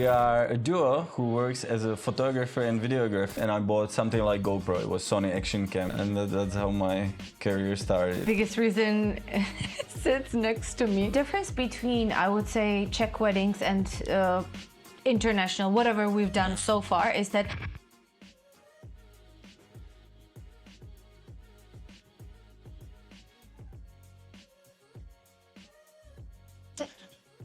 we are a duo who works as a photographer and videographer, and I bought something like GoPro. It was Sony Action Cam, and that's how my career started. Biggest reason sits next to me. Difference between, I would say, Czech weddings and international, whatever we've done so far, is that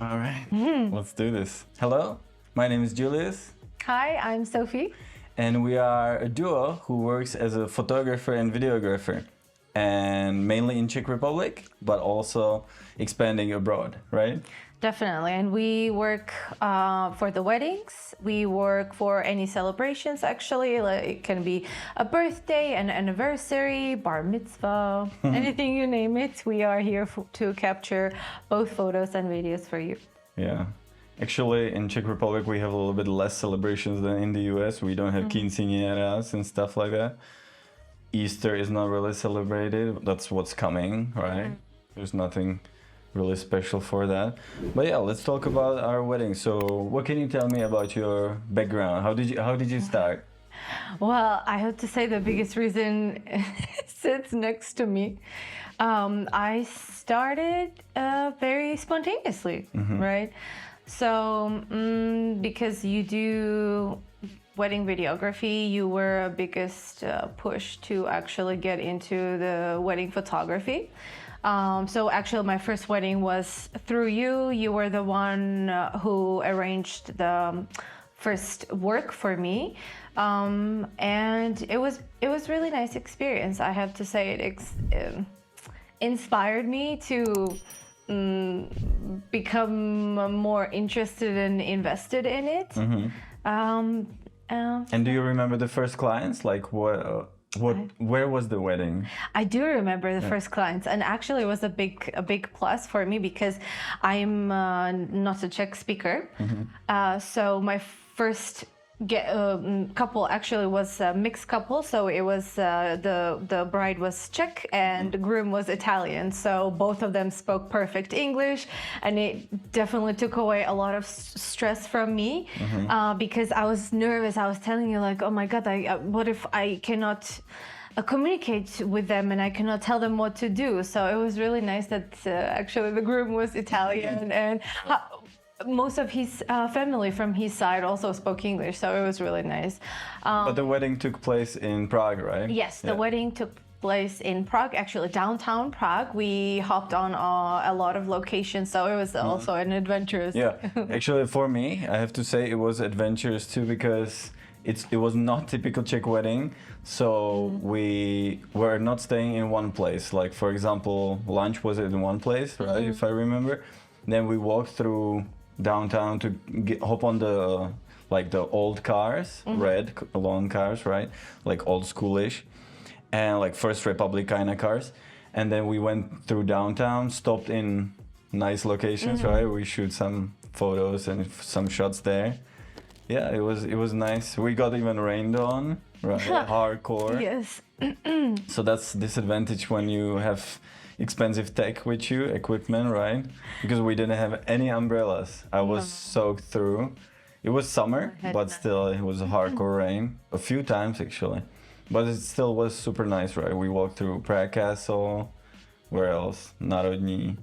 All right, let's do this. Hello, my name is Julius. Hi, I'm Sophie. And we are a duo who works as a photographer and videographer, and mainly in Czech Republic, but also expanding abroad, right? Definitely, and we work for the weddings. We work for any celebrations, actually. Like, it can be a birthday, an anniversary, bar mitzvah, anything you name it. We are here to capture both photos and videos for you. Yeah. Actually, in Czech Republic, we have a little bit less celebrations than in the US. We don't have quinceañeras and stuff like that. Easter is not really celebrated. That's what's coming, right? There's nothing really special for that. But yeah, let's talk about our wedding. So what can you tell me about your background? How did you start? Well, I have to say the biggest reason sits next to me. I started very spontaneously, right? So because you do wedding videography, you were a biggest push to actually get into the wedding photography. So actually my first wedding was through you. You were the one who arranged the first work for me. And it was really nice experience. I have to say it inspired me to become more interested and invested in it. And do you remember the first clients? Like where was the wedding? I do remember the first clients, and actually it was a big plus for me because I'm not a Czech speaker. So my first couple actually was a mixed couple. So it was the bride was Czech and the groom was Italian. So both of them spoke perfect English, and it definitely took away a lot of stress from me because I was nervous. I was telling you, like, oh my God, what if I cannot communicate with them and I cannot tell them what to do? So it was really nice that actually the groom was Italian, and most of his family from his side also spoke English, so it was really nice. But the wedding took place in Prague, right? Yes, the wedding took place in Prague, actually downtown Prague. We hopped on a lot of locations, so it was also an adventurous. Yeah, actually for me, I have to say it was adventurous too, because it was not typical Czech wedding. So we were not staying in one place. Like, for example, lunch was in one place, right? If I remember. Then we walked through downtown to hop on the old cars, red long cars, right? Like old schoolish, and like First Republic kind of cars. And then we went through downtown, stopped in nice locations, right? We shoot some photos and some shots there. Yeah, it was nice. We got even rained on, right? Hardcore. Yes. So that's disadvantage when you have expensive tech with you, equipment, right? Because we didn't have any umbrellas. I was soaked through. It was summer, but still it was a hardcore rain. A few times actually. But it still was super nice, right? We walked through Prague Castle. Where else? Národní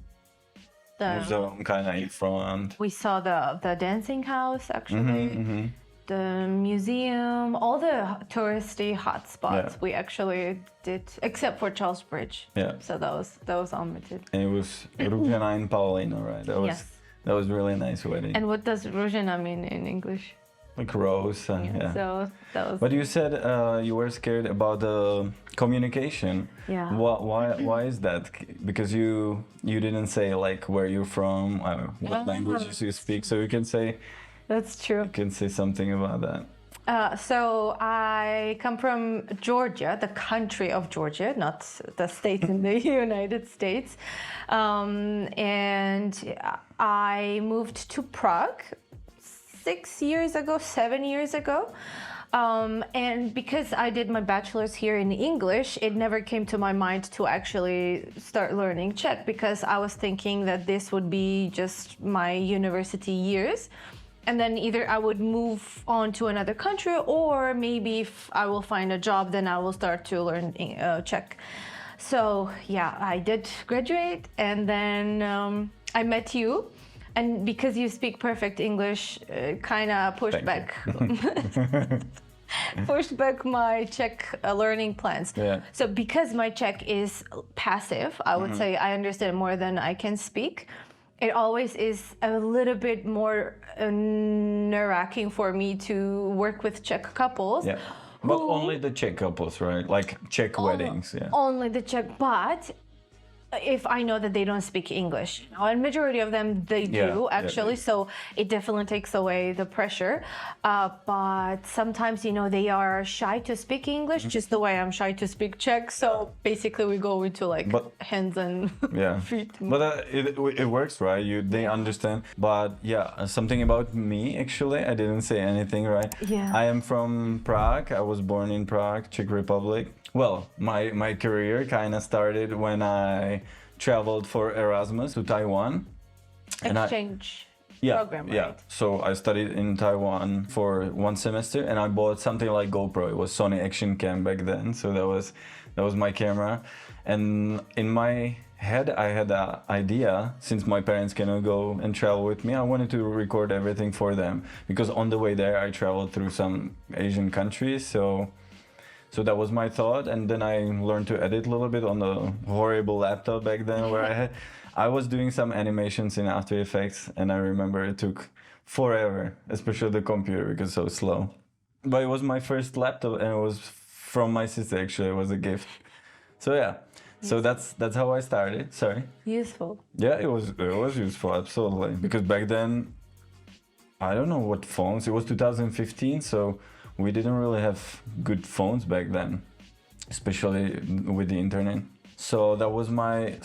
Museum kind of in front. We saw the dancing house, actually. The museum, all the touristy hotspots we actually did, except for Charles Bridge. Yeah. So that was omitted. And it was Růžena in Paulina, right? That was really nice wedding. And what does Růžena mean in English? Like rose. So that was. But you said you were scared about the communication. Yeah. Why is that? Because you didn't say like where you're from, what languages you speak, so you can say. That's true. You can say something about that. So I come from Georgia, the country of Georgia, not the state in the United States. And I moved to Prague 7 years ago. And because I did my bachelor's here in English, it never came to my mind to actually start learning Czech, because I was thinking that this would be just my university years. and then either I would move on to another country, or maybe if I will find a job, then I will start to learn Czech. So yeah, I did graduate, and then I met you, and because you speak perfect English, kind of pushed back pushed back my Czech learning plans. Yeah. So because my Czech is passive, I would say I understand more than I can speak. It always is a little bit more nerve-wracking for me to work with Czech couples. Yeah. But only the Czech couples, right? Like Czech weddings, yeah. Only the Czech, but if I know that they don't speak English, and majority of them they do actually, so it definitely takes away the pressure. But sometimes, they are shy to speak English, just the way I'm shy to speak Czech. So basically, we go into like hands and feet. But it works, right? They understand. But yeah, something about me actually, I didn't say anything, right? Yeah. I am from Prague. I was born in Prague, Czech Republic. Well, my career kind of started when I traveled for Erasmus to Taiwan. Exchange program, right? Yeah. So I studied in Taiwan for 1 semester, and I bought something like GoPro. It was Sony Action Cam back then, so that was my camera. And in my head, I had an idea, since my parents cannot go and travel with me, I wanted to record everything for them, because on the way there, I traveled through some Asian countries, so that was my thought, and then I learned to edit a little bit on the horrible laptop back then, where I was doing some animations in After Effects, and I remember it took forever, especially the computer, because it's so slow. But it was my first laptop, and it was from my sister, actually. It was a gift. So yeah, so that's how I started. Sorry. Useful. Yeah, it was useful, absolutely, because back then, I don't know what phones. It was 2015, so we didn't really have good phones back then, especially with the internet. So that was my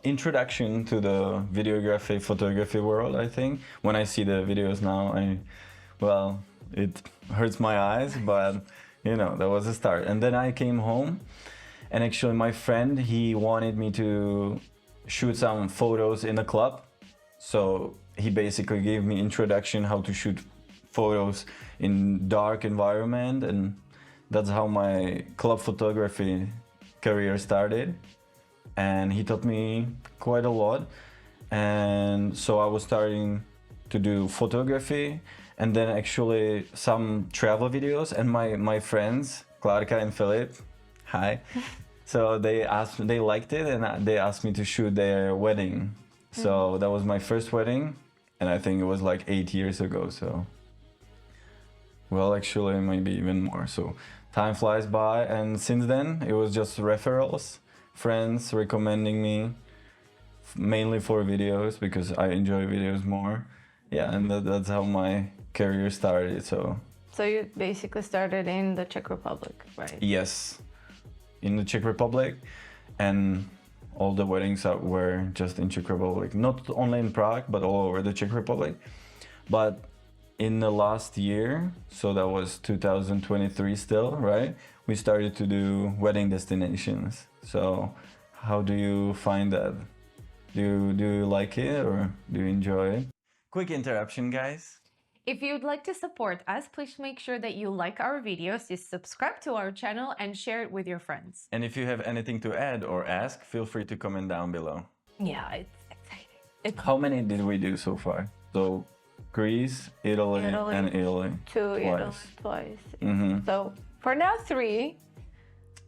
introduction to the videography, photography world, I think. When I see the videos now, it hurts my eyes, but that was a start. And then I came home, and actually my friend, he wanted me to shoot some photos in a club. So he basically gave me introduction how to shoot photos in dark environment, and that's how my club photography career started. And he taught me quite a lot, and so I was starting to do photography, and then actually some travel videos. And my friends Klarka and Filip, hi, so they liked it, and they asked me to shoot their wedding. So that was my first wedding, and I think it was like 8 years ago. So well, actually, maybe even more. So time flies by, and since then, it was just referrals, friends recommending me, mainly for videos, because I enjoy videos more. Yeah, and that's how my career started. So you basically started in the Czech Republic, right? Yes, in the Czech Republic, and all the weddings were just in Czech Republic. Not only in Prague, but all over the Czech Republic. But in the last year, so that was 2023 still, right? We started to do wedding destinations. So how do you find that? Do you like it, or do you enjoy it? Quick interruption, guys. If you'd like to support us, please make sure that you like our videos, you subscribe to our channel, and share it with your friends. And if you have anything to add or ask, feel free to comment down below. Yeah, it's exciting. How many did we do so far? So Greece, Italy, and Italy. Twice. So for now, 3.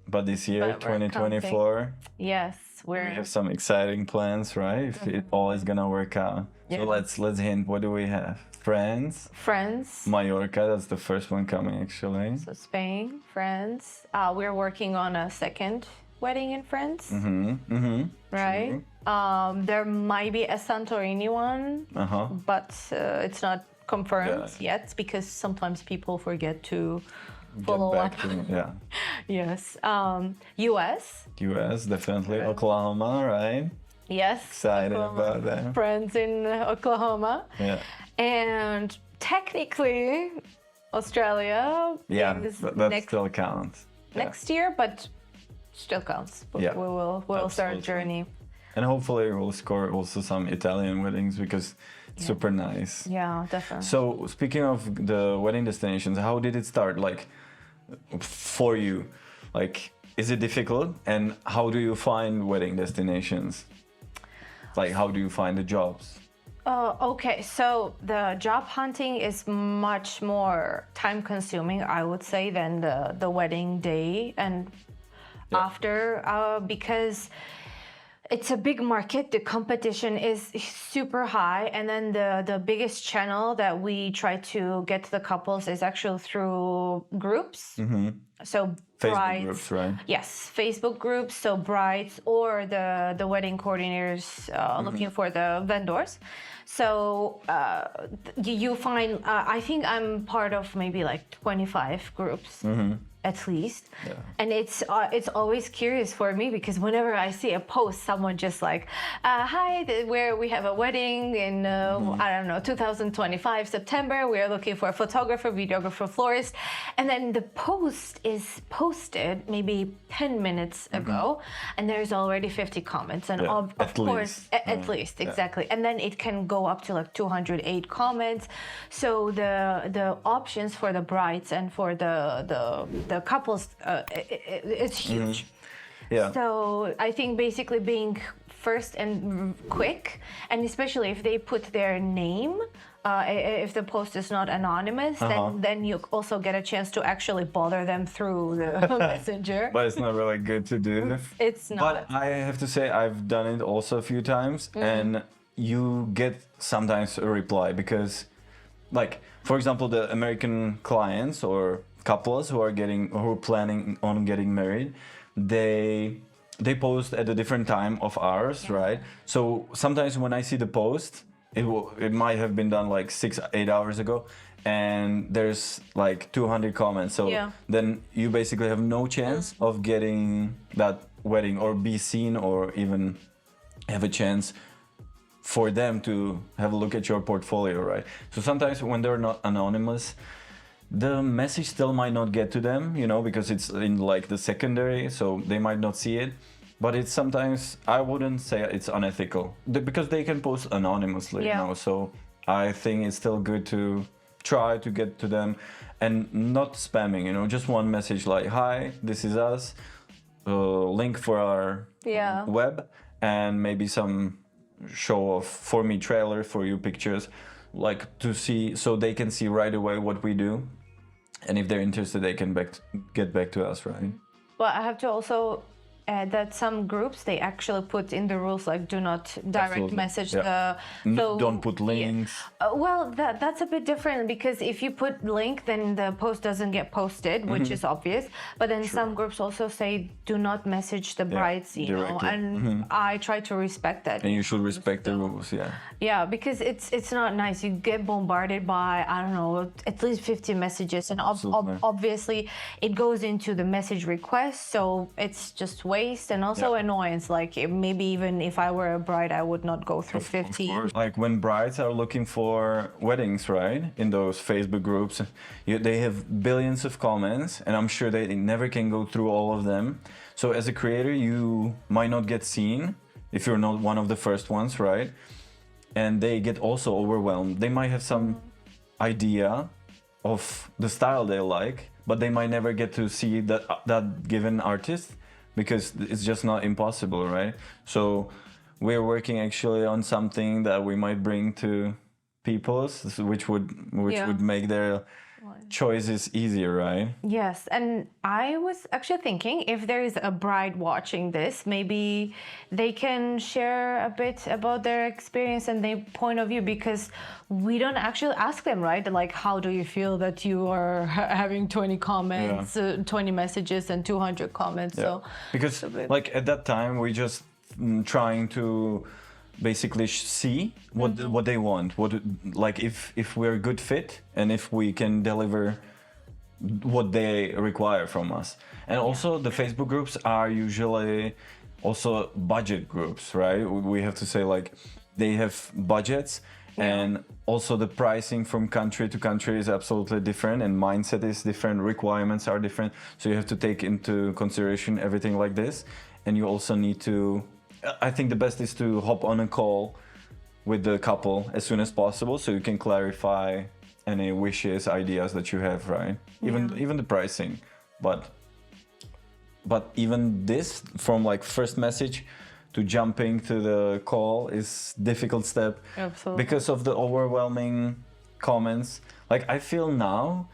But this year, 2024, yes, we have some exciting plans, right? If it all is gonna work out. So let's hint. What do we have? France, Mallorca. That's the first one coming, actually. So Spain, France. We're working on a second wedding in France. Right. There might be a Santorini one, but it's not confirmed yet, because sometimes people forget to follow up. Yes. US, definitely. Oklahoma, right? Yes. Excited about that. Friends in Oklahoma. Yeah. And technically, Australia. Yeah, that still counts. Next year, but still counts. But we'll start a journey. And hopefully we'll score also some Italian weddings, because super nice. Yeah, definitely. So speaking of the wedding destinations, how did it start? Like for you, like is it difficult? And how do you find wedding destinations? Like how do you find the jobs? Okay, so the job hunting is much more time consuming, I would say, than the wedding day and after, because it's a big market. The competition is super high, and then the biggest channel that we try to get to the couples is actually through groups. So Facebook brides, groups, right? yes, Facebook groups. So brides or the wedding coordinators looking for the vendors. So you find, I think I'm part of maybe like 25 groups. At least, and it's always curious for me because whenever I see a post, someone just like, "Hi, where we have a wedding in I don't know 2025 September. We are looking for a photographer, videographer, florist," and then the post is posted maybe 10 minutes ago, and there's already 50 comments, and of course, at least exactly, and then it can go up to like 208 comments. So the options for the brides and for the couples, it's huge. Yeah. So I think basically being first and quick, and especially if they put their name, if the post is not anonymous, then you also get a chance to actually bother them through the messenger. But it's not really good to do. It's not. But I have to say I've done it also a few times, and you get sometimes a reply because, like, for example, the American clients or couples who are planning on getting married, they post at a different time of ours, right? So sometimes when I see the post, it might have been done like 6-8 hours ago, and there's like 200 comments. So then you basically have no chance of getting that wedding or be seen or even have a chance for them to have a look at your portfolio, right? So sometimes when they're not anonymous, the message still might not get to them, you know, because it's in like the secondary, so they might not see it. But it's sometimes, I wouldn't say it's unethical because they can post anonymously, you know. So I think it's still good to try to get to them and not spamming, you know, just one message like, "Hi, this is us, link for our web," and maybe some show of for me trailer for you pictures, like to see, so they can see right away what we do, and if they're interested they can get back to us, right? But I have to also add that some groups, they actually put in the rules like do not direct message the so don't put links. Well, that's a bit different because if you put link, then the post doesn't get posted, which is obvious. But then some groups also say do not message the brides, you know, and I try to respect that. And you should respect the rules, Yeah, because it's not nice. You get bombarded by, I don't know, at least 50 messages, and obviously it goes into the message request, so it's just waste and also annoyance. Like maybe even if I were a bride, I would not go through 50. Of course. Like when brides are looking for weddings, right, in those Facebook groups, they have billions of comments, and I'm sure they never can go through all of them. So as a creator, you might not get seen if you're not one of the first ones, right? And they get also overwhelmed. They might have some idea of the style they like, but they might never get to see that given artist, because it's just not impossible, right? So we're working actually on something that we might bring to people, which would make their choices easier, right? Yes, and I was actually thinking if there is a bride watching this, maybe they can share a bit about their experience and their point of view, because we don't actually ask them, right? Like, how do you feel that you are having 20 comments, 20 messages and 200 comments? So because like at that time we just trying to basically see what they want, like if we're a good fit and if we can deliver what they require from us. And also the Facebook groups are usually also budget groups, right? We have to say, like, they have budgets, and also the pricing from country to country is absolutely different, and mindset is different, requirements are different, so you have to take into consideration everything like this. And you also need to, I think the best is to hop on a call with the couple as soon as possible, so you can clarify any wishes, ideas that you have, right? Even the pricing, but even this, from like first message to jumping to the call, is difficult step. Absolutely. Because of the overwhelming comments. Like I feel now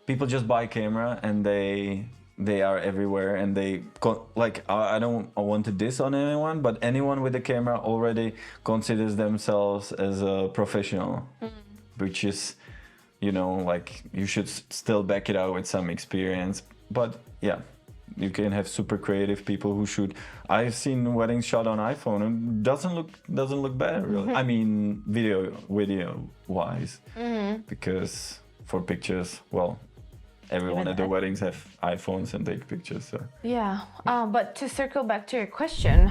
people just buy camera and they are everywhere, and like I don't want to diss on anyone, but anyone with a camera already considers themselves as a professional, which is, you know, like you should still back it out with some experience. But yeah, you can have super creative people who shoot. I've seen weddings shot on iPhone and doesn't look bad really. I mean video wise, because for pictures, well, everyone at the weddings have iPhones and take pictures. So Yeah, but to circle back to your question,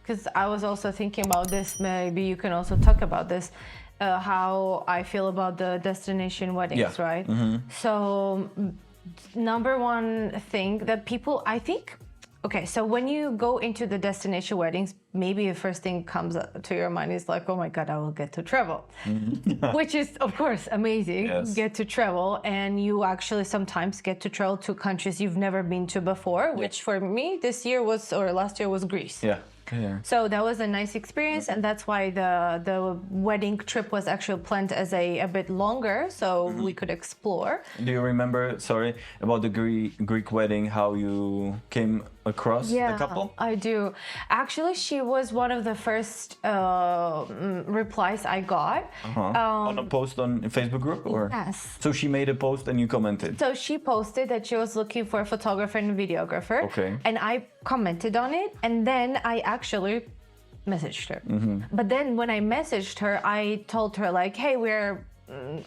because I was also thinking about this, maybe you can also talk about this, how I feel about the destination weddings, right? So number one thing that people, I think, okay, so when you go into the destination weddings, maybe the first thing comes to your mind is like, oh my God, I will get to travel. Which is, of course, amazing. Yes. Get to travel, and you actually sometimes get to travel to countries you've never been to before, which for me this year was, or last year was Greece. yeah. So that was a nice experience, and that's why the wedding trip was actually planned as a bit longer, so we could explore. Do you remember, sorry, about the Greek wedding, how you came across the couple? I do. Actually, she was one of the first replies I got. On a post on a Facebook group, or? Yes. So she made a post and you commented. So she posted that she was looking for a photographer and videographer. Okay. And I commented on it, and then I actually messaged her. But then when I messaged her, I told her like, hey, we're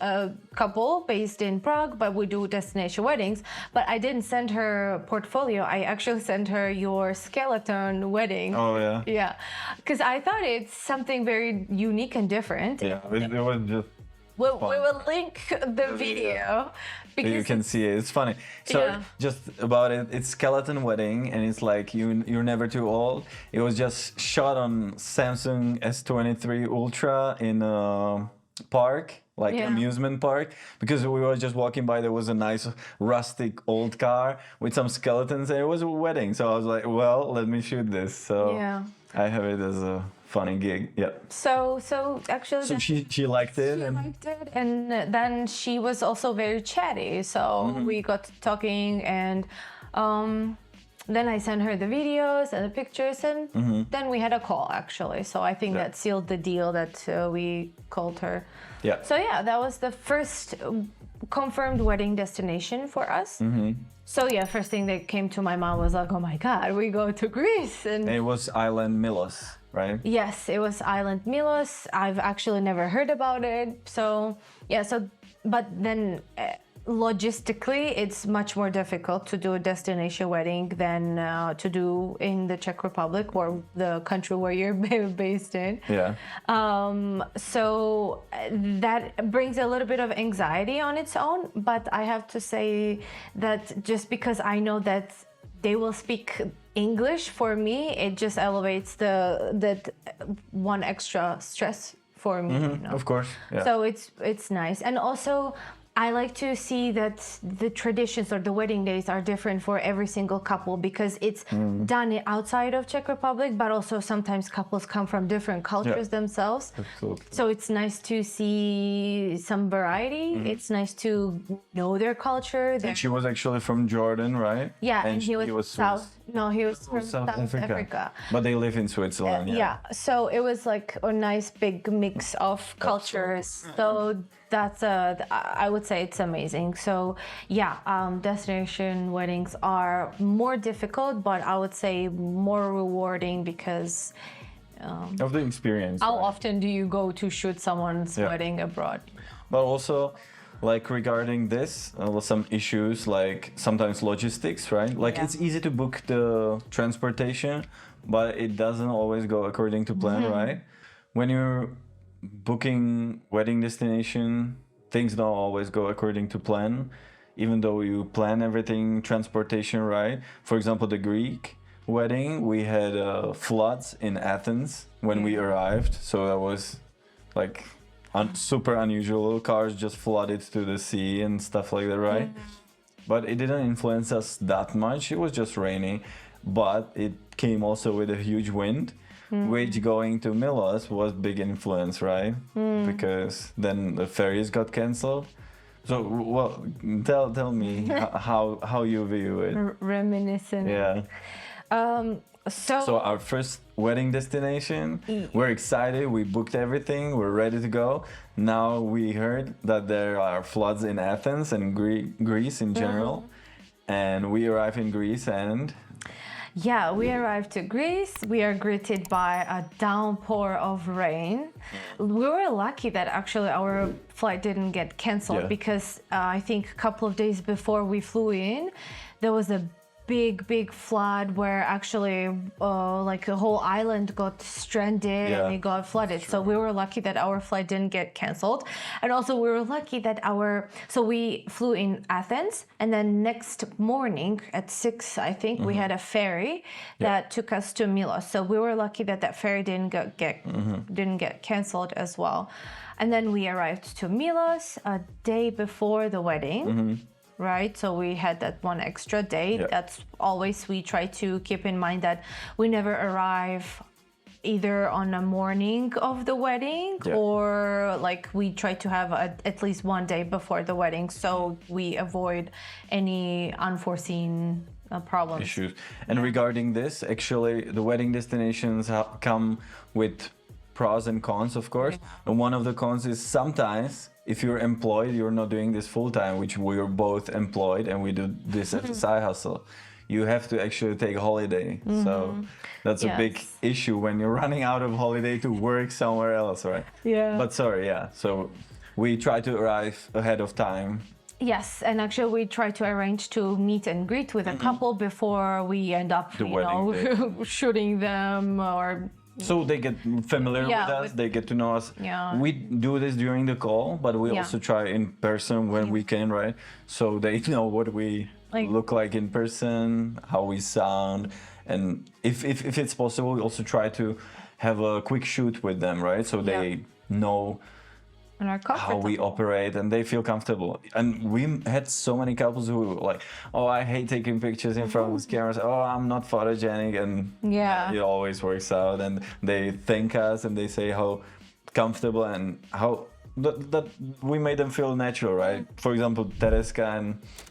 a couple based in Prague, but we do destination weddings. But I didn't send her portfolio. I actually sent her your skeleton wedding. Oh yeah. Yeah, because I thought it's something very unique and different. Yeah, it was just. We will link the video because You can see it. It's funny. So Yeah. just about it, it's skeleton wedding, and it's like you're never too old. It was just shot on Samsung S23 Ultra in a park, like amusement park, because we were just walking by. There was a nice rustic old car with some skeletons, and it was a wedding. So I was like, well, let me shoot this. So I have it as a funny gig. Yeah. So actually. So she liked it. She liked it, and then she was also very chatty. So we got talking, and then I sent her the videos and the pictures, and then we had a call actually. So I think that sealed the deal that we called her. Yeah. So yeah, that was the first confirmed wedding destination for us. So yeah, first thing that came to my mind was like, oh my God, we go to Greece, and it was Island Milos, right? Yes, it was Island Milos. I've actually never heard about it. So yeah, but then logistically, it's much more difficult to do a destination wedding than to do in the Czech Republic, or the country where you're based in. Yeah. So that brings a little bit of anxiety on its own. But I have to say that just because I know that they will speak English, for me, it just elevates that one extra stress for me. You know? Of course. Yeah. So it's nice, and also I like to see that the traditions or the wedding days are different for every single couple, because it's done outside of Czech Republic, but also sometimes couples come from different cultures themselves. Absolutely. So it's nice to see some variety. It's nice to know their culture. And she was actually from Jordan, right? Yeah, and he was South. No, he was from South Africa. But they live in Switzerland. Yeah, so it was like a nice big mix of cultures. So that's I would say it's amazing. So yeah, destination weddings are more difficult, but I would say more rewarding because Of the experience. how right? often do you go to shoot someone's wedding abroad? But also, like regarding this, some issues like sometimes logistics, right? Like it's easy to book the transportation, but it doesn't always go according to plan, right? When you're booking wedding destination, things don't always go according to plan, even though you plan everything transportation right. For example, the Greek wedding, we had floods in Athens when we arrived. So that was like super unusual. Cars just flooded to the sea and stuff like that, right? But it didn't influence us that much. It was just rainy. But it came also with a huge wind, which going to Milos was big influence, right? Because then the ferries got cancelled. So, well, tell me how you view it. Reminiscent. Yeah. So So our first wedding destination, we're excited, we booked everything, we're ready to go. Now we heard that there are floods in Athens and Greece in general. And we arrive in Greece and yeah, we arrived to Greece. We are greeted by a downpour of rain. We were lucky that actually our flight didn't get canceled Yeah. because I think a couple of days before we flew in, there was a big flood where actually like the whole island got stranded Yeah, and it got flooded. So we were lucky that our flight didn't get canceled. And also we were lucky that so we flew in Athens and then next morning at 6, I think, we had a ferry that took us to Milos. So we were lucky that that ferry didn't get canceled as well. And then we arrived to Milos a day before the wedding. Right, so we had that one extra day. Yeah. That's always we try to keep in mind that we never arrive either on the morning of the wedding or like we try to have at least one day before the wedding, so we avoid any unforeseen problems. issues. And regarding this, actually, the wedding destinations come with pros and cons, of course. And one of the cons is sometimes if you're employed, you're not doing this full time, which we're both employed and we do this as a side hustle. You have to actually take a holiday. So that's a big issue when you're running out of holiday to work somewhere else, right? Yeah. But sorry, yeah. So we try to arrive ahead of time. Yes, and actually we try to arrange to meet and greet with a couple before we end up, The wedding day. shooting them or So they get familiar with us, they get to know us. Yeah. We do this during the call, but we also try in person when we can, right? So they know what we look like in person, how we sound, and if it's possible, we also try to have a quick shoot with them, right? So they know and are how comfortable. we operate and they feel comfortable. And we had so many couples who were like, oh, I hate taking pictures in front of these cameras. Oh, I'm not photogenic. And it always works out. And they thank us and they say how comfortable and how that we made them feel natural, right? For example, Tereska and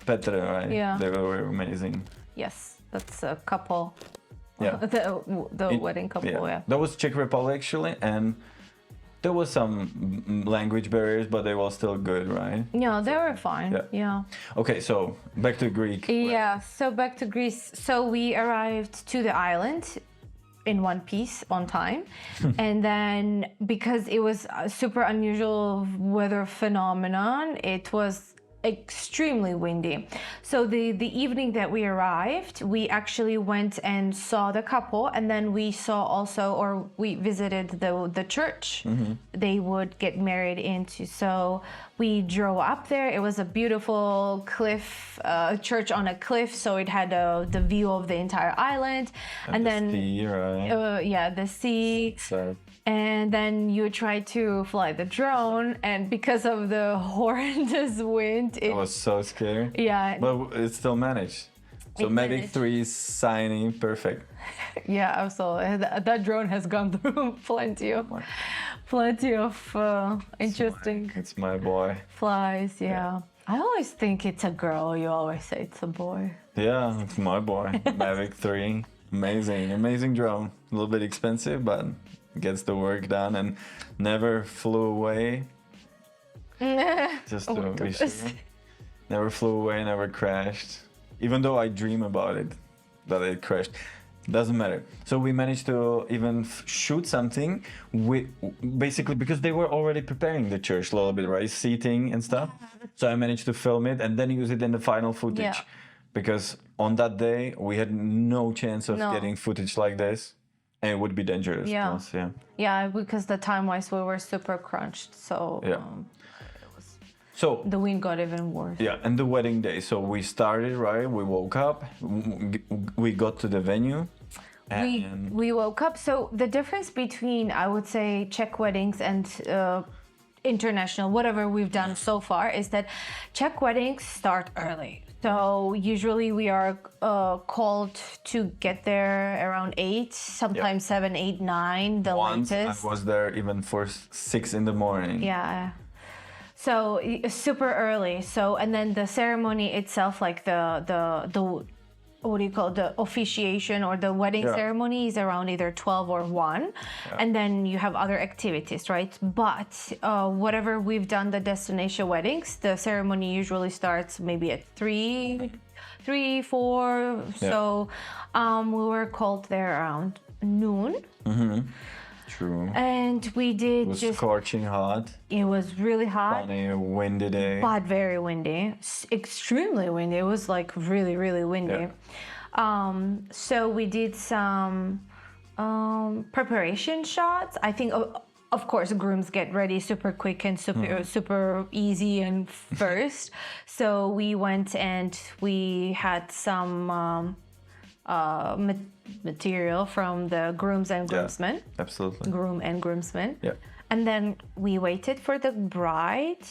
Petra, right? Yeah. They were amazing. Yes, that's a couple. Yeah. The wedding couple, yeah. That was Czech Republic actually, and there was some language barriers, but they were still good, right? Yeah, they were fine. Yeah. Okay, so back to Greek. Yeah, so back to Greece. So we arrived to the island in one piece on time. And then because it was a super unusual weather phenomenon, it was extremely windy. So the evening that we arrived, we actually went and saw the couple, and then we saw also, or we visited the church they would get married into. So we drove up there. It was a beautiful cliff, church on a cliff, so it had the view of the entire island, and then sea, right? the sea. So And then you try to fly the drone, and because of the horrendous wind, I was so scared. Yeah. But it still managed. So It Mavic managed. 3 is signing perfect. Yeah, absolutely. That drone has gone through plenty of interesting It's my boy. flies. Yeah. I always think it's a girl. You always say it's a boy. Yeah, it's my boy. Mavic 3. Amazing drone. A little bit expensive, but gets the work done and never flew away. Just Oh to my be goodness. sure. Never flew away, never crashed. Even though I dream about it, that it crashed. Doesn't matter. So we managed to even shoot something with, basically because they were already preparing the church a little bit, right? Seating and stuff. So I managed to film it and then use it in the final footage. Yeah. Because on that day, we had no chance of No. getting footage like this. And it would be dangerous. Yeah. Plus, yeah. Yeah, because the time-wise we were super crunched. So Yeah. So the wind got even worse. yeah, and the wedding day. So we started, right? We woke up, we got to the venue, we woke up. So the difference between, I would say, Czech weddings and international, whatever we've done so far, is that Czech weddings start early. So usually we are called to get there around 8, sometimes 7, 8, 9, the Once latest. I was there even for 6 in the morning. Yeah. So super early. So, and then the ceremony itself, like the what do you call it? The officiation or the wedding ceremony is around either 12 or 1. And then you have other activities, right? But whatever we've done, the destination weddings, the ceremony usually starts maybe at 3, 4. So we were called there around noon. True. And we did It was just... scorching hot. It was really hot. On a windy day. But very windy. Extremely windy. It was like really, really windy. So we did some preparation shots. I think, of course, grooms get ready super quick and super easy and first. So we went and we had some material from the grooms and groomsmen. Absolutely. Groom and groomsmen. Yeah. And then we waited for the bride.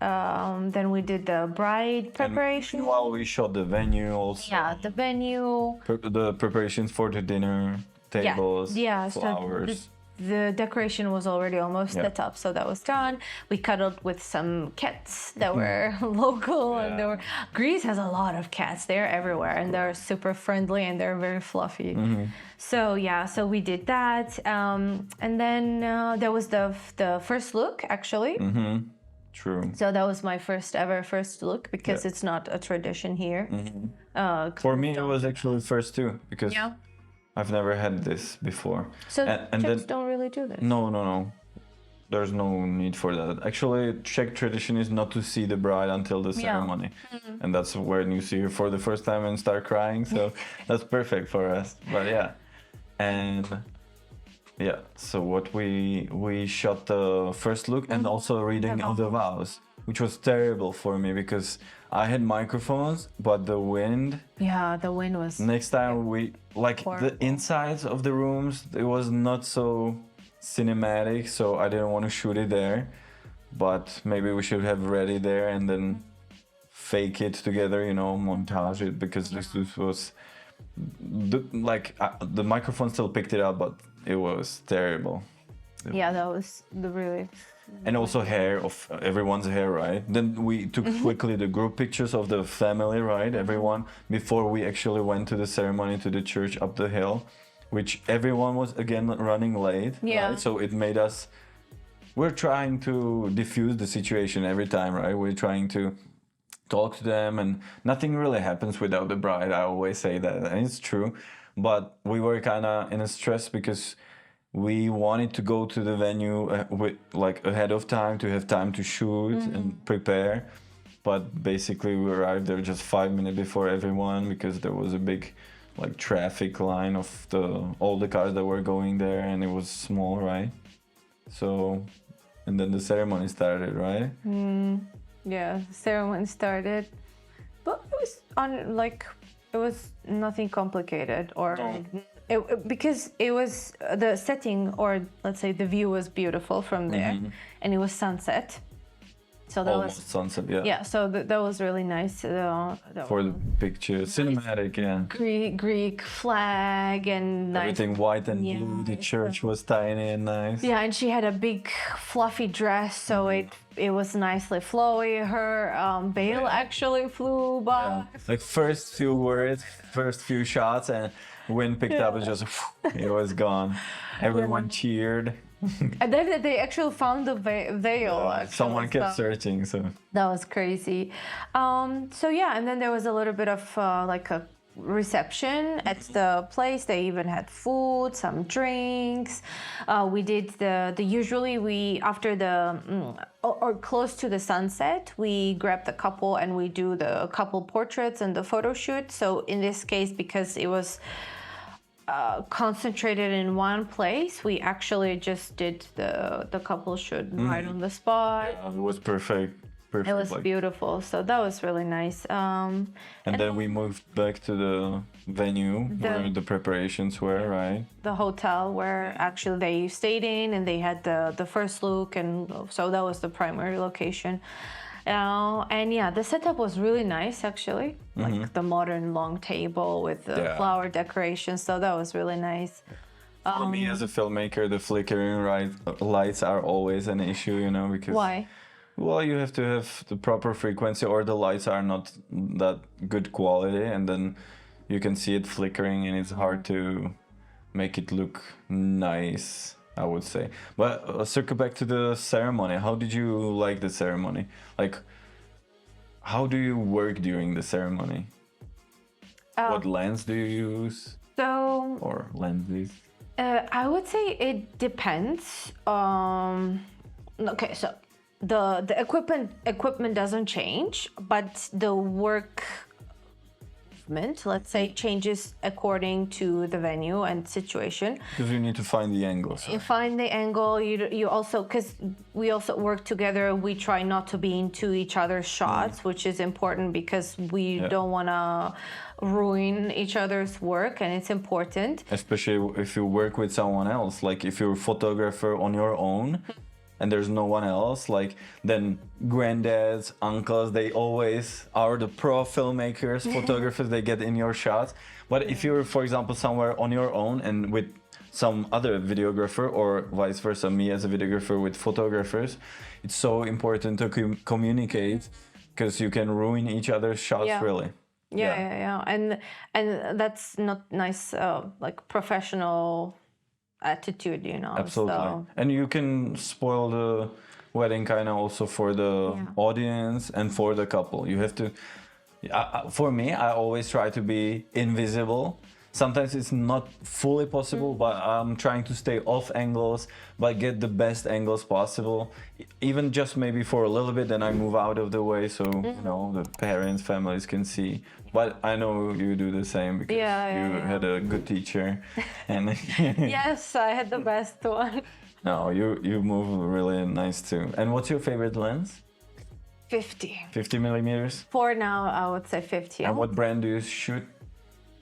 Then we did the bride preparation. And while we shot the venue also. Yeah, the venue. The preparations for the dinner, tables, flowers. So the decoration was already almost set up, so that was done. We cuddled with some cats that were local, and there were... Greece has a lot of cats. They're everywhere, and they're super friendly, and they're very fluffy. So so we did that, and then there was the first look, actually. True. So that was my first look, because it's not a tradition here. For me, it was actually first too, because I've never had this before. So and Czechs don't really do this? No. There's no need for that. Actually, Czech tradition is not to see the bride until the ceremony. And that's when you see her for the first time and start crying. So that's perfect for us. But so what we shot the first look and also reading of the vows, which was terrible for me because I had microphones, but the wind... Yeah, the wind was... Next time the insides of the rooms, it was not so cinematic, so I didn't want to shoot it there. But maybe we should have ready there and then fake it together, montage it, because this was... The microphone still picked it up, but it was terrible. Yeah, that was the really... And also hair of everyone's hair, right? Then we took quickly the group pictures of the family, right? Everyone, before we actually went to the ceremony to the church up the hill, which everyone was again running late. Right? So it made us... We're trying to diffuse the situation every time, right? We're trying to talk to them, and nothing really happens without the bride. I always say that, and it's true. But we were kind of in a stress because we wanted to go to the venue ahead of time to have time to shoot and prepare. But basically we arrived there just 5 minutes before everyone because there was a big traffic line of all the cars that were going there, and it was small, right? So, and then the ceremony started, right? Yeah, the ceremony started, but it was it was nothing complicated because it was the setting, or let's say the view was beautiful from there, and it was sunset. So that Almost was sunset, yeah. So that was really nice. For the picture, cinematic, Greek flag and nice. Everything white and blue. The church was tiny and nice. Yeah, and she had a big fluffy dress, so it was nicely flowy. Her veil actually flew by. First few words, first few shots, and wind picked up and just it was gone. Everyone cheered. And then they actually found the veil. Someone kept searching, so that was crazy. And then there was a little bit of a reception at the place. They even had food, some drinks. We did usually we after the or close to the sunset, we grab the couple and we do the couple portraits and the photo shoot. So in this case, because it was concentrated in one place, we actually just did the couple shoot right on the spot. Yeah, it was perfect. perfect. It was like- beautiful. So that was really nice. And then we moved back to the venue where the preparations were, right? The hotel where actually they stayed in, and they had the first look, and so that was the primary location. And yeah, the setup was really nice actually, like the modern long table with the Yeah. flower decorations. So that was really nice. For me as a filmmaker, the flickering lights are always an issue, you know, because Why? well, you have to have the proper frequency, or the lights are not that good quality, and then you can see it flickering, and it's hard to make it look nice, I would say. But circle back to the ceremony. How did you like the ceremony? Like, how do you work during the ceremony? What lens do you use, So or lenses? I would say it depends. Okay, so the equipment doesn't change, but the work movement, let's say, changes according to the venue and situation. Because you need to find the angles. You find the angle. You also, because we also work together, we try not to be into each other's shots, which is important because we don't want to ruin each other's work, and it's important. Especially if you work with someone else, like if you're a photographer on your own and there's no one else, like then granddads, uncles, they always are the pro filmmakers, photographers, they get in your shots. But if you're, for example, somewhere on your own and with some other videographer, or vice versa, me as a videographer with photographers, it's so important to communicate, because you can ruin each other's shots, really. Yeah. And that's not nice, like professional attitude, you know. Absolutely. So. And you can spoil the wedding kind of also for the audience and for the couple. You have to, for me, I always try to be invisible. Sometimes it's not fully possible, but I'm trying to stay off angles, but get the best angles possible. Even just maybe for a little bit, then I move out of the way so, you know, the parents, families can see. But I know you do the same because you had a good teacher. And Yes, I had the best one. no, you move really nice too. And what's your favorite lens? 50. 50 millimeters? For now, I would say 50. And what brand do you shoot?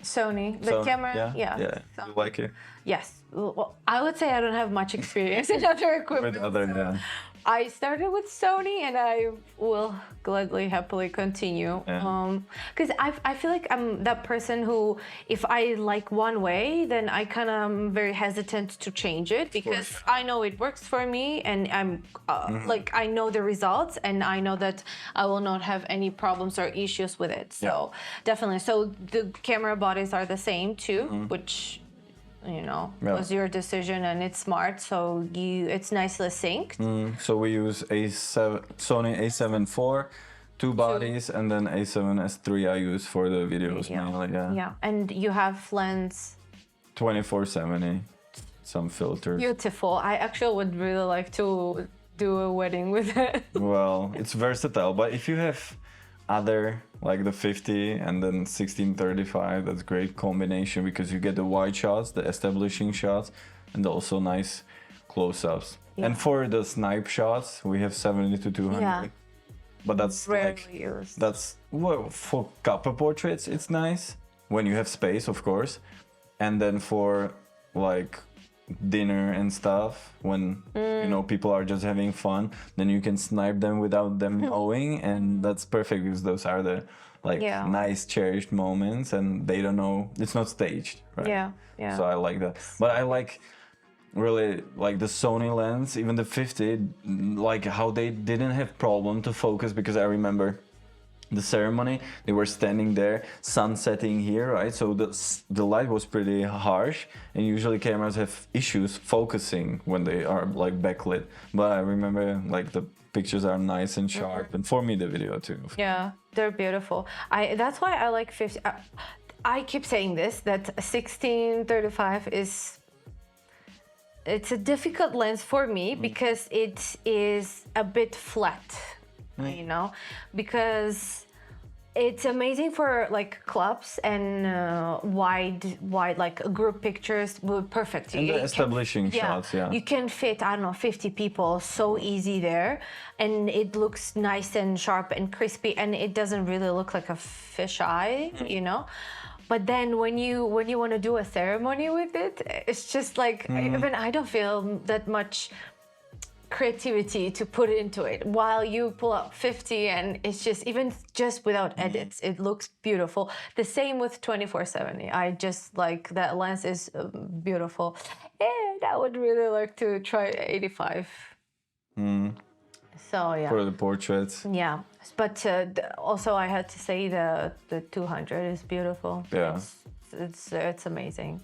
Sony. The Sony, camera, Yeah. So- You like it? Yes. Well, I would say I don't have much experience in other equipment. With other, so I started with Sony, and I will gladly, happily continue. Because I feel like I'm that person who, if I like one way, then I kind of am very hesitant to change it, because I know it works for me, and I'm like, I know the results, and I know that I will not have any problems or issues with it. So definitely. So the camera bodies are the same too, which, you know, was your decision, and it's smart. So it's nicely synced. So we use Sony A7 IV, two bodies, and then A7S III I use for the videos mainly. Yeah, and you have lens. 24-70, some filters. Beautiful. I actually would really like to do a wedding with it. Well, it's versatile, but if you have other, like the 50 and then 16-35, that's great combination, because you get the wide shots, the establishing shots, and also nice close-ups. And for the snipe shots, we have 70-200. Yeah. But that's Rarely like, used. that's, well, for couple portraits it's nice when you have space, of course, and then for like dinner and stuff, when you know people are just having fun, then you can snipe them without them knowing, and that's perfect, because those are the like nice cherished moments, and they don't know, it's not staged, right? Yeah. So I like that. But I like really like the Sony lens, even the 50, like how they didn't have problem to focus, because I remember the ceremony, they were standing there, sun setting here, right? So the light was pretty harsh, and usually cameras have issues focusing when they are like backlit. But I remember like the pictures are nice and sharp, and for me the video too. Yeah, they're beautiful. That's why I like 50. I keep saying this, that 16-35 it's a difficult lens for me, because it is a bit flat, you know, because It's amazing for like clubs and wide like group pictures. Perfect. And the establishing Yeah, shots, yeah. you can fit, I don't know, 50 people so easy there, and it looks nice and sharp and crispy, and it doesn't really look like a fisheye, you know. But then when you want to do a ceremony with it, it's just like even I don't feel that much creativity to put into it, while you pull up 50 and it's just, even just without edits, it looks beautiful. The same with 24-70. I just like that lens is beautiful, and I would really like to try 85. So yeah, For the portraits. yeah, but also I had to say the 200 is beautiful. Yeah. It's amazing.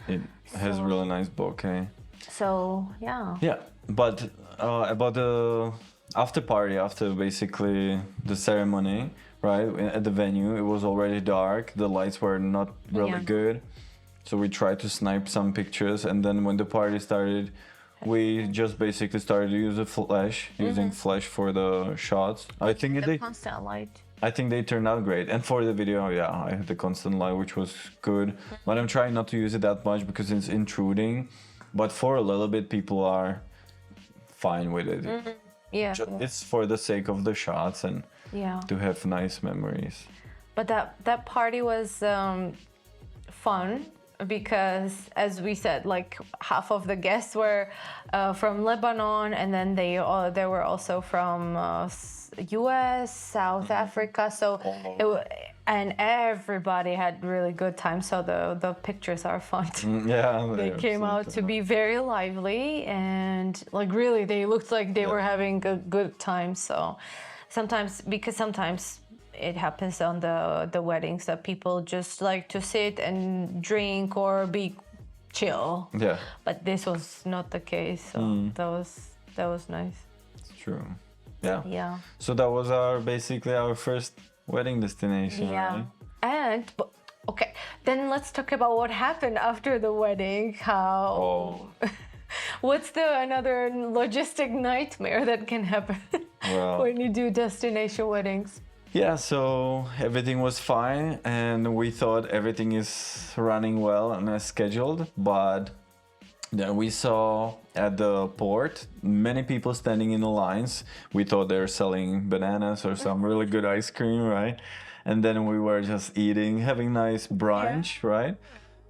It has really nice bokeh. So yeah. Yeah, but about the after party, after basically the ceremony, right, at the venue, it was already dark. The lights were not really good, so we tried to snipe some pictures. And then when the party started, we just basically started to use a flash, using flash for the shots. I think The constant light. I think they turned out great. And for the video, yeah, I had the constant light, which was good. But I'm trying not to use it that much because it's intruding. But for a little bit, people are fine with it. Yeah. It's for the sake of the shots and Yeah. to have nice memories. But that party was fun because, as we said, like half of the guests were from Lebanon, and then they were also from U.S., South Africa. So and everybody had really good time. So the pictures are fun. Yeah, They came out to be very lively, and like really they looked like they were having a good time. So sometimes it happens on the weddings that people just like to sit and drink or be chill. Yeah, But this was not the case. So that was nice. it's true. Yeah. Yeah. So that was basically our first wedding destination, right? And okay, then let's talk about what happened after the wedding. How what's another logistic nightmare that can happen Well, when you do destination weddings? yeah, so everything was fine and we thought everything is running well and as scheduled, but then we saw at the port many people standing in the lines. We thought they were selling bananas or some really good ice cream, right? And then we were just eating, having nice brunch, right?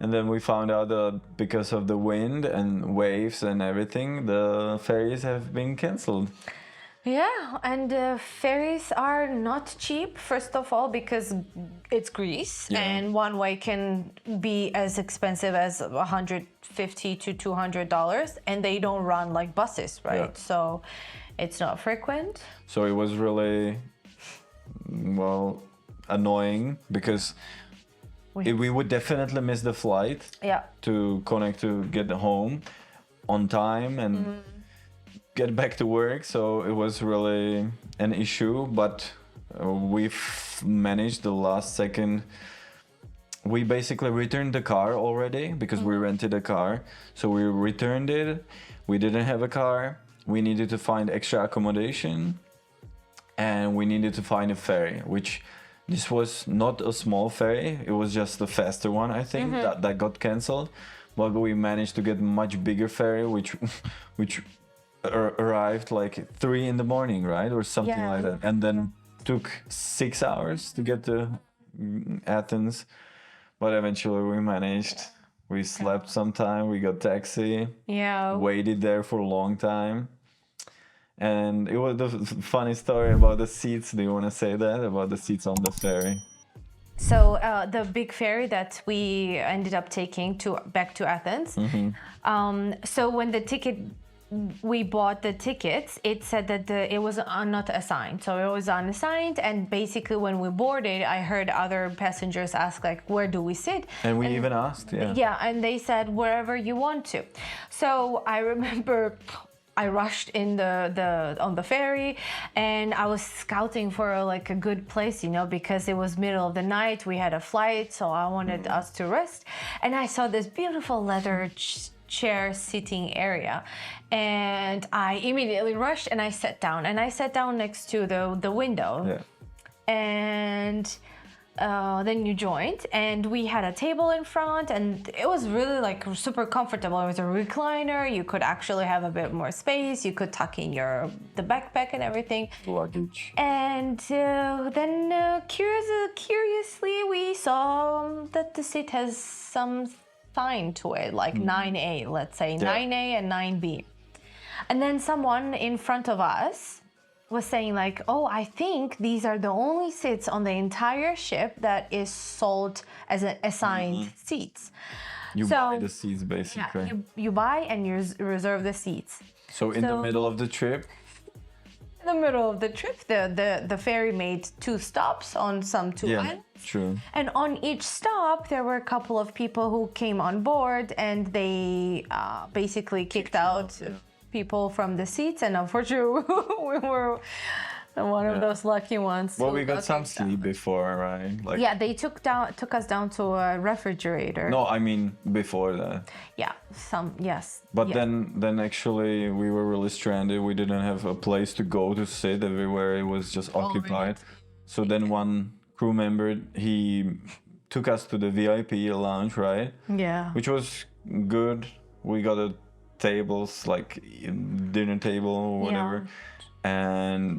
And then we found out that because of the wind and waves and everything, the ferries have been canceled. Yeah, and ferries are not cheap, first of all, because it's Greece, and one way can be as expensive as $150 to $200, and they don't run like buses, right? Yeah. So it's not frequent. So it was really, well, annoying because we would definitely miss the flight to connect to get home on time and get back to work. So it was really an issue, but we've managed the last second. We basically returned the car already because we rented a car. So we returned it. We didn't have a car. We needed to find extra accommodation and we needed to find a ferry, which this was not a small ferry. It was just a faster one, I think, that got canceled. But we managed to get much bigger ferry, which arrived like 3 in the morning, right? Or something like that. And then took 6 hours to get to Athens. But eventually we managed. We slept sometime, we got taxi. Yeah. Waited there for a long time. And it was the funny story about the seats. Do you want to say that? About the seats on the ferry? So the big ferry that we ended up taking back to Athens. So when we bought the tickets, it said that it was not assigned. So it was unassigned, and basically when we boarded, I heard other passengers ask like, where do we sit? And we even asked, Yeah, and they said wherever you want to. So I remember I rushed in on the ferry, and I was scouting for like a good place, because it was middle of the night. We had a flight, so I wanted us to rest. And I saw this beautiful leather chair sitting area, and I immediately rushed and I sat down next to the window. and then you joined, and we had a table in front, and it was really like super comfortable. It was a recliner. You could actually have a bit more space. You could tuck in the backpack and everything. Luggage. And then curiously, we saw that the seat has some sign to it, like 9A, let's say, 9A and 9B. And then someone in front of us was saying like, oh, I think these are the only seats on the entire ship that is sold as assigned seats. You buy the seats basically. Yeah, you buy and you reserve the seats. So in the middle of the trip, the ferry made 2 stops on some 2 islands. True. And on each stop, there were a couple of people who came on board, and they basically kicked out people from the seats. And unfortunately, we were one of those lucky ones. Well, we got some sleep before, right? Like, yeah, they took us down to a refrigerator. No, I mean before that. Yeah, yes. But then actually we were really stranded. We didn't have a place to go to sit. Everywhere it was just occupied. So then one crew member, he took us to the VIP lounge, right? Yeah. Which was good. We got a tables, like dinner table or whatever.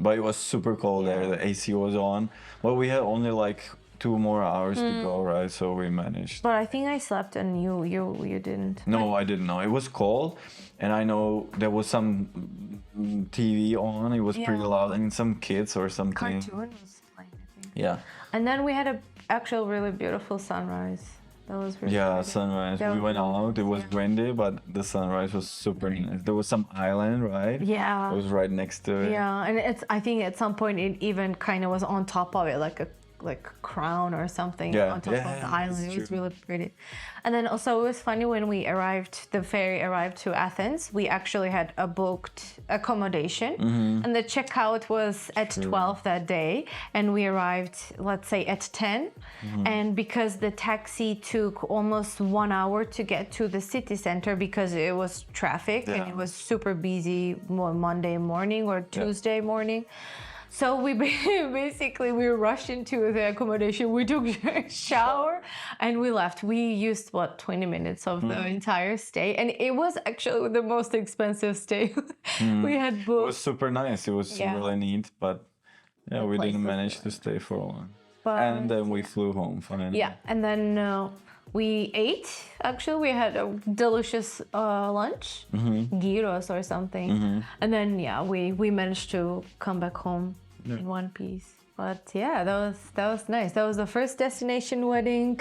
But it was super cold there. The AC was on. But we had only like 2 more hours to go, right? So we managed. But I think I slept and you didn't. No, I didn't know. It was cold, and I know there was some TV on. It was pretty loud, and some kids or something. Cartoon was playing, I think. Yeah. And then we had a actual really beautiful sunrise. That was really pretty. Sunrise. We went out. It was windy, but the sunrise was super nice. There was some island, right? Yeah. It was right next to it. Yeah, and I think at some point it even kind of was on top of it, like a crown or something on top of the island. It was really pretty. And then also it was funny when the ferry arrived to Athens, we actually had a booked accommodation, and the checkout was at 12 that day, and we arrived, let's say, at 10. And because the taxi took almost 1 hour to get to the city center because it was traffic and it was super busy Monday morning or Tuesday morning. So we basically rushed into the accommodation. We took a shower and we left. We used 20 minutes of the entire stay, and it was actually the most expensive stay we had booked. It was super nice. It was really neat, but we didn't manage to stay for long. And then we flew home finally. Yeah, and then we ate. Actually, we had a delicious lunch, gyros or something, and then we managed to come back home in one piece. But yeah, that was nice. That was the first destination wedding.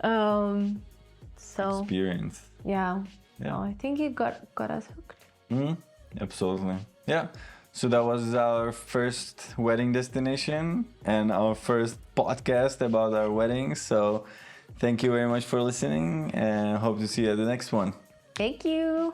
So experience. Yeah. No, I think it got us hooked. Absolutely. Yeah. So that was our first wedding destination and our first podcast about our wedding. So thank you very much for listening, and hope to see you at the next one. Thank you.